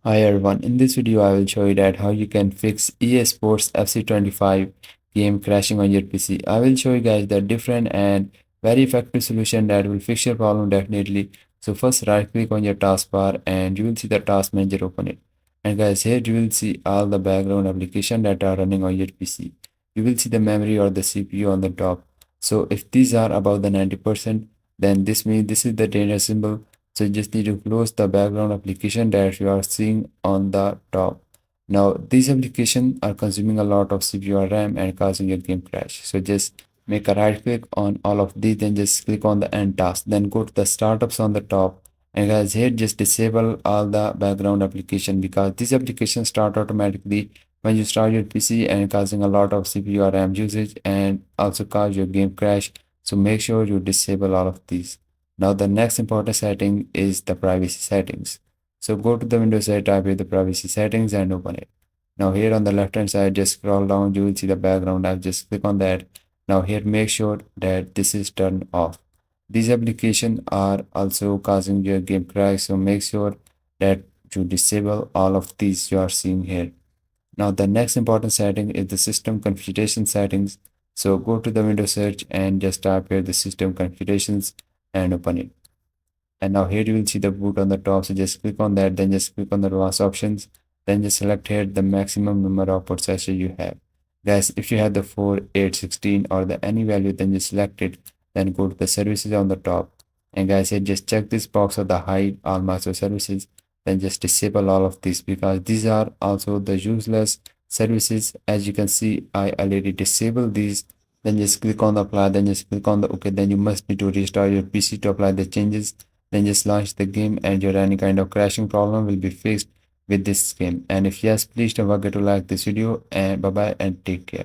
Hi everyone, in this video I will show you that how you can fix EA Sports FC25 game crashing on your PC. I will show you guys the different and very effective solution that will fix your problem definitely. So first right click on your taskbar and you will see the task manager, open it. And guys, here you will see all the background application that are running on your PC. You will see the memory or the CPU on the top. So if these are above the 90%, then this means this is the danger symbol, so you just need to close the background application that you are seeing on the top. Now these applications are consuming a lot of CPU or RAM and causing your game crash. So just make a right click on all of these, then just click on the end task, then go to the startups on the top, and guys here just disable all the background application because these applications start automatically when you start your PC and causing a lot of CPU or RAM usage and also cause your game crash. So make sure you disable all of these. Now the next important setting is the privacy settings. So go to the Windows side, type here the privacy settings and open it. Now here on the left hand side, just scroll down, you will see the background app, just click on that. Now here make sure that this is turned off. These applications are also causing your game crash, so make sure that you disable all of these you are seeing here. Now the next important setting is the system configuration settings. So go to the Windows search and just type here the system configurations and open it. And now here you will see the boot on the top, so just click on that, then just click on the advanced options, then just select here the maximum number of processor you have. Guys, if you have the 4 8 16 or the any value, then just select it, then go to the services on the top, and guys here just check this box of the hide all master services, then just disable all of these because these are also the useless services. As you can see, I already disabled these. Then just click on the apply, then just click on the OK, then you must need to restart your PC to apply the changes, then just launch the game and your any kind of crashing problem will be fixed with this game. And if yes, please don't forget to like this video, and bye bye and take care.